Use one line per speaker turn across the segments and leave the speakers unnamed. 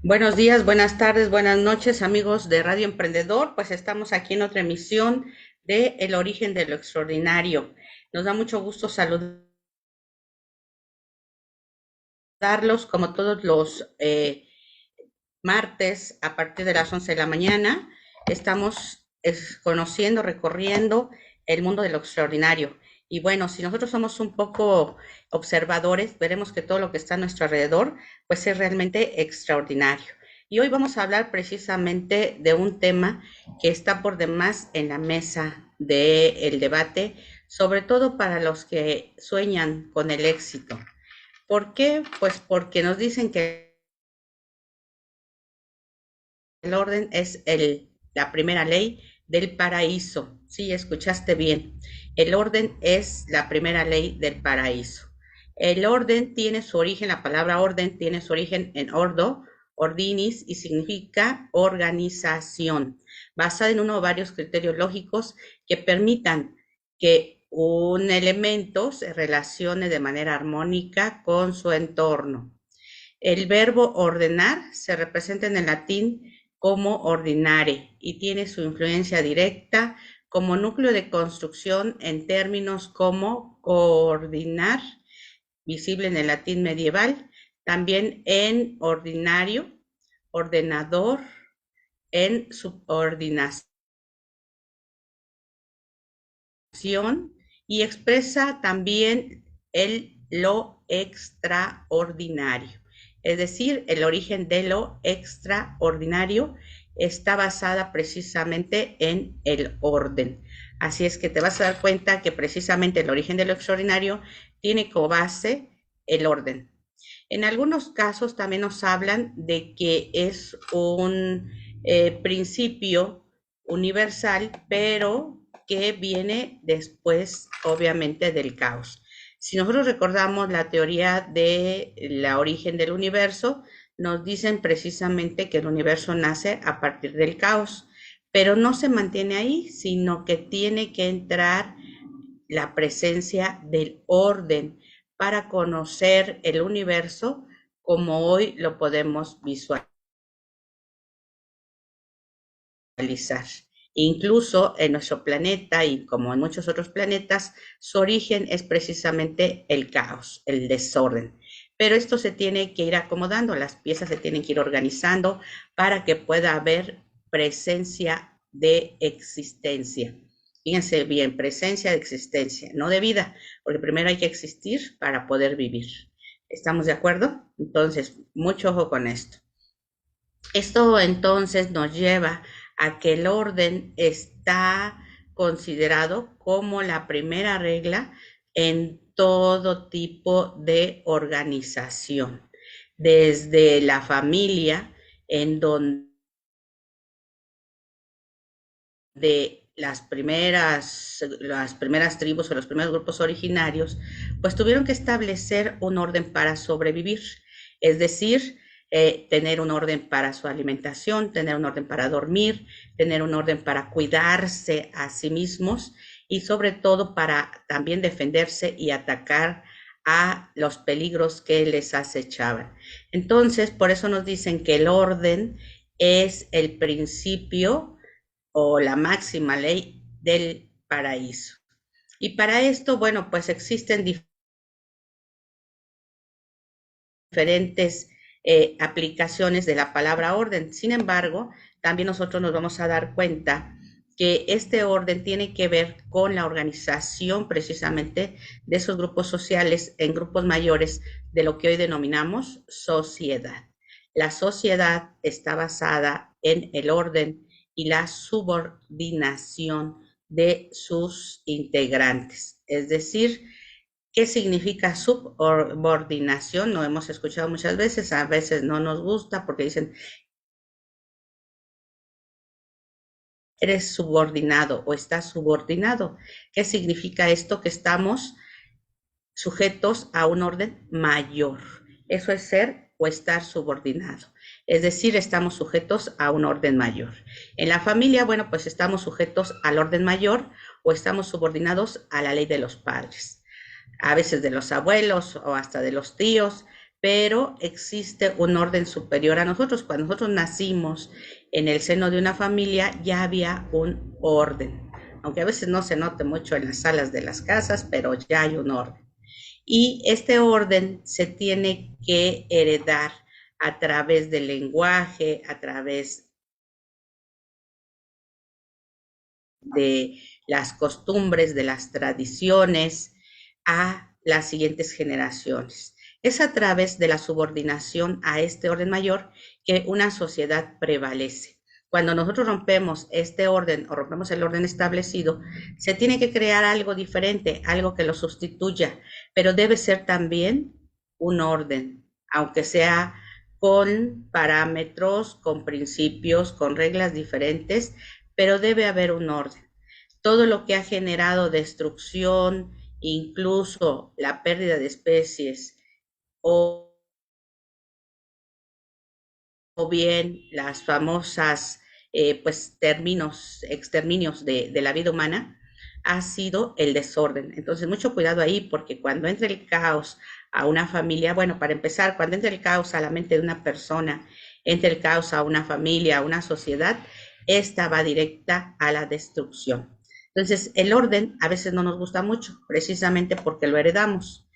Buenos días, buenas tardes, buenas noches, amigos de Radio Emprendedor. Pues estamos aquí en otra emisión de El origen de lo extraordinario. Nos da mucho gusto saludarlos como todos los martes a partir de las 11 de la mañana. Estamos conociendo, recorriendo el mundo de lo extraordinario. Y bueno, si nosotros somos un poco observadores, veremos que todo lo que está a nuestro alrededor, pues es realmente extraordinario. Y hoy vamos a hablar precisamente de un tema que está por demás en la mesa del debate, sobre todo para los que sueñan con el éxito. ¿Por qué? Pues porque nos dicen que el orden es la primera ley del paraíso. Sí, escuchaste bien. El orden es la primera ley del paraíso. El orden tiene su origen, la palabra orden tiene su origen en ordo, ordinis, y significa organización, basada en uno o varios criterios lógicos que permitan que un elemento se relacione de manera armónica con su entorno. El verbo ordenar se representa en el latín como ordinare y tiene su influencia directa como núcleo de construcción en términos como coordinar, visible en el latín medieval, también en ordinario, ordenador, en subordinación y expresa también lo extraordinario. Es decir, el origen de lo extraordinario está basada precisamente en el orden. Así es que te vas a dar cuenta que precisamente el origen de lo extraordinario tiene como base el orden. En algunos casos también nos hablan de que es un principio universal, pero que viene después, obviamente, del caos. Si nosotros recordamos la teoría de la origen del universo, nos dicen precisamente que el universo nace a partir del caos, pero no se mantiene ahí, sino que tiene que entrar la presencia del orden para conocer el universo como hoy lo podemos visualizar. Incluso en nuestro planeta y como en muchos otros planetas, su origen es precisamente el caos, el desorden. Pero esto se tiene que ir acomodando, las piezas se tienen que ir organizando para que pueda haber presencia de existencia. Fíjense bien, presencia de existencia, no de vida, porque primero hay que existir para poder vivir. ¿Estamos de acuerdo? Entonces, mucho ojo con esto. Esto entonces nos lleva a que el orden está considerado como la primera regla en todo tipo de organización, desde la familia, en donde las primeras tribus o los primeros grupos originarios, pues tuvieron que establecer un orden para sobrevivir, es decir, tener un orden para su alimentación, tener un orden para dormir, tener un orden para cuidarse a sí mismos y sobre todo para también defenderse y atacar a los peligros que les acechaban. Entonces, por eso nos dicen que el orden es el principio o la máxima ley del paraíso. Y para esto, bueno, pues existen diferentes aplicaciones de la palabra orden. Sin embargo, también nosotros nos vamos a dar cuenta que este orden tiene que ver con la organización precisamente de esos grupos sociales en grupos mayores de lo que hoy denominamos sociedad. La sociedad está basada en el orden y la subordinación de sus integrantes, es decir, ¿qué significa subordinación? Lo hemos escuchado muchas veces, a veces no nos gusta porque dicen, eres subordinado o estás subordinado. ¿Qué significa esto? Que estamos sujetos a un orden mayor. Eso es ser o estar subordinado. Es decir, estamos sujetos a un orden mayor. En la familia, bueno, pues estamos sujetos al orden mayor o estamos subordinados a la ley de los padres, a veces de los abuelos o hasta de los tíos, pero existe un orden superior a nosotros. Cuando nosotros nacimos en el seno de una familia, ya había un orden, aunque a veces no se note mucho en las salas de las casas, pero ya hay un orden. Y este orden se tiene que heredar a través del lenguaje, a través de las costumbres, de las tradiciones, a las siguientes generaciones. Es a través de la subordinación a este orden mayor que una sociedad prevalece. Cuando nosotros rompemos este orden o rompemos el orden establecido, se tiene que crear algo diferente, algo que lo sustituya, pero debe ser también un orden, aunque sea con parámetros, con principios, con reglas diferentes, pero debe haber un orden. Todo lo que ha generado destrucción, incluso la pérdida de especies o bien las famosas exterminios de la vida humana, ha sido el desorden. Entonces, mucho cuidado ahí, porque cuando entra el caos a una familia, bueno, para empezar, cuando entra el caos a la mente de una persona, entra el caos a una familia, a una sociedad, esta va directa a la destrucción. Entonces, el orden a veces no nos gusta mucho, precisamente porque lo heredamos.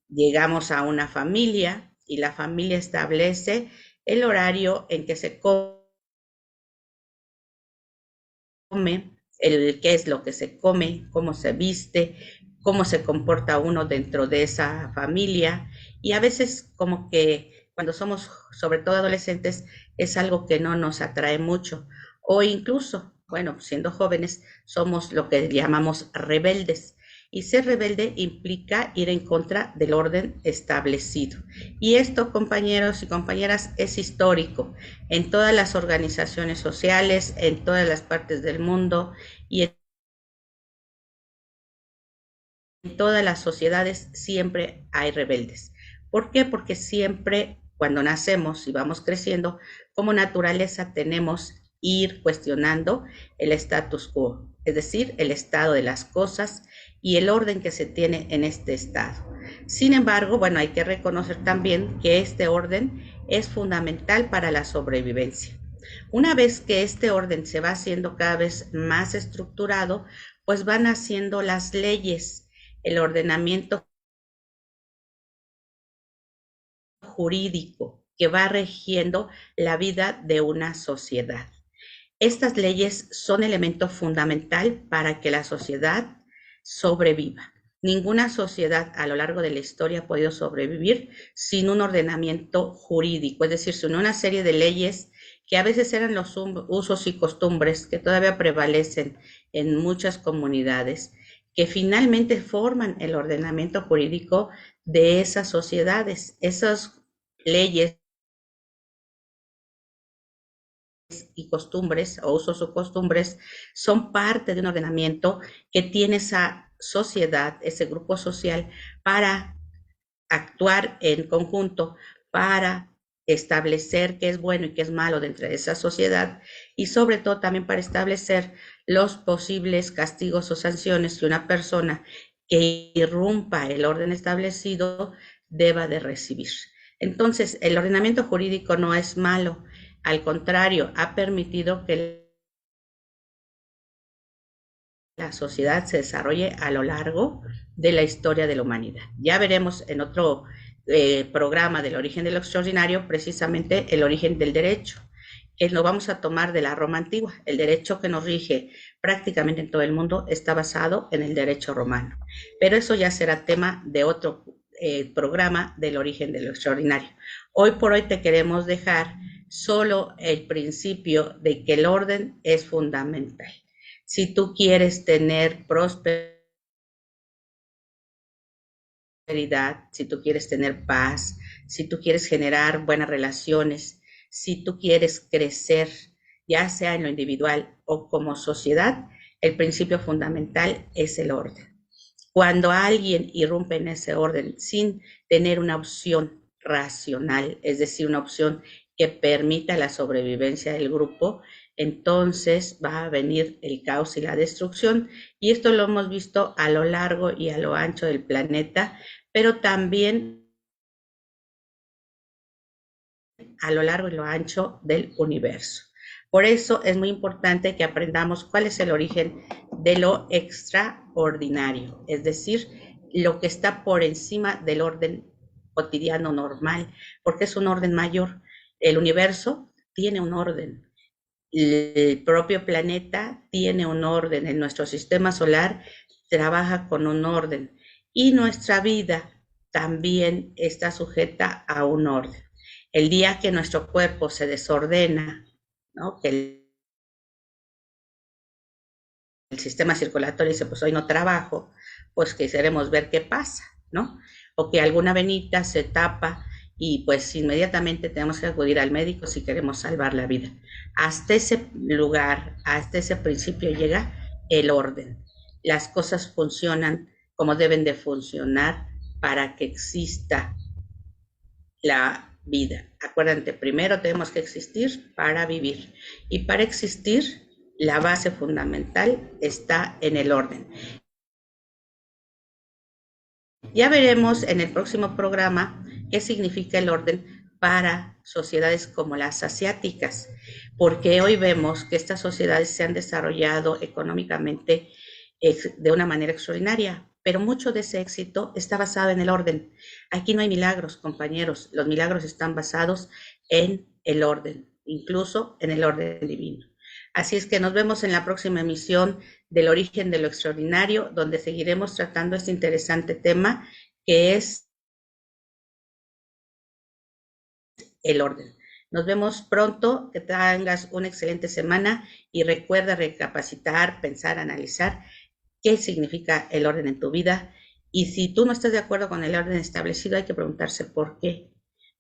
Llegamos a una familia y la familia establece el horario en que se come, el qué es lo que se come, cómo se viste, cómo se comporta uno dentro de esa familia. Y a veces como que cuando somos, sobre todo adolescentes, es algo que no nos atrae mucho. O incluso, bueno, siendo jóvenes, somos lo que llamamos rebeldes. Y ser rebelde implica ir en contra del orden establecido. Y esto, compañeros y compañeras, es histórico en todas las organizaciones sociales, en todas las partes del mundo y en todas las sociedades siempre hay rebeldes. ¿Por qué? Porque siempre cuando nacemos y vamos creciendo, como naturaleza tenemos ir cuestionando el status quo, es decir, el estado de las cosas y el orden que se tiene en este estado. Sin embargo, bueno, hay que reconocer también que este orden es fundamental para la sobrevivencia. Una vez que este orden se va haciendo cada vez más estructurado, pues van haciendo las leyes, el ordenamiento jurídico que va rigiendo la vida de una sociedad. Estas leyes son elemento fundamental para que la sociedad sobreviva. Ninguna sociedad a lo largo de la historia ha podido sobrevivir sin un ordenamiento jurídico, es decir, sin una serie de leyes que a veces eran los usos y costumbres que todavía prevalecen en muchas comunidades, que finalmente forman el ordenamiento jurídico de esas sociedades. Esas leyes y costumbres o usos o costumbres son parte de un ordenamiento que tiene esa sociedad, ese grupo social, para actuar en conjunto, para establecer qué es bueno y qué es malo dentro de esa sociedad y sobre todo también para establecer los posibles castigos o sanciones que una persona que irrumpa el orden establecido deba de recibir. Entonces, el ordenamiento jurídico no es malo, al contrario, ha permitido que la sociedad se desarrolle a lo largo de la historia de la humanidad. Ya veremos en otro programa del origen de lo extraordinario precisamente el origen del derecho, que lo vamos a tomar de la Roma antigua. El derecho que nos rige prácticamente en todo el mundo está basado en el derecho romano, pero eso ya será tema de otro programa del origen de lo extraordinario. Hoy por hoy te queremos dejar solo el principio de que el orden es fundamental. Si tú quieres tener prosperidad, si tú quieres tener paz, si tú quieres generar buenas relaciones, si tú quieres crecer, ya sea en lo individual o como sociedad, el principio fundamental es el orden. Cuando alguien irrumpe en ese orden sin tener una opción racional, es decir, una opción que permita la sobrevivencia del grupo, entonces va a venir el caos y la destrucción. Y esto lo hemos visto a lo largo y a lo ancho del planeta, pero también orden a lo largo y lo ancho del universo. Por eso es muy importante que aprendamos cuál es el origen de lo extraordinario, es decir, lo que está por encima del orden cotidiano normal, porque es un orden mayor. El universo tiene un orden, el propio planeta tiene un orden, en nuestro sistema solar trabaja con un orden y nuestra vida también está sujeta a un orden. El día que nuestro cuerpo se desordena, ¿no? Que el sistema circulatorio dice, pues hoy no trabajo, pues queremos ver qué pasa, ¿no? O que alguna venita se tapa y pues inmediatamente tenemos que acudir al médico si queremos salvar la vida. Hasta ese lugar, hasta ese principio llega el orden. Las cosas funcionan como deben de funcionar para que exista la vida. Acuérdate, primero tenemos que existir para vivir. Y para existir, la base fundamental está en el orden. Ya veremos en el próximo programa qué significa el orden para sociedades como las asiáticas, porque hoy vemos que estas sociedades se han desarrollado económicamente de una manera extraordinaria, pero mucho de ese éxito está basado en el orden. Aquí no hay milagros, compañeros, los milagros están basados en el orden, incluso en el orden divino. Así es que nos vemos en la próxima emisión del origen de lo extraordinario, donde seguiremos tratando este interesante tema que es el orden. Nos vemos pronto, que tengas una excelente semana y recuerda recapacitar, pensar, analizar qué significa el orden en tu vida. Y si tú no estás de acuerdo con el orden establecido, hay que preguntarse por qué.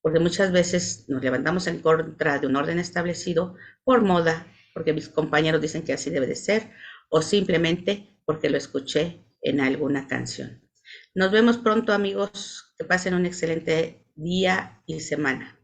Porque muchas veces nos levantamos en contra de un orden establecido por moda, porque mis compañeros dicen que así debe de ser, o simplemente porque lo escuché en alguna canción. Nos vemos pronto, amigos. Que pasen un excelente día y semana.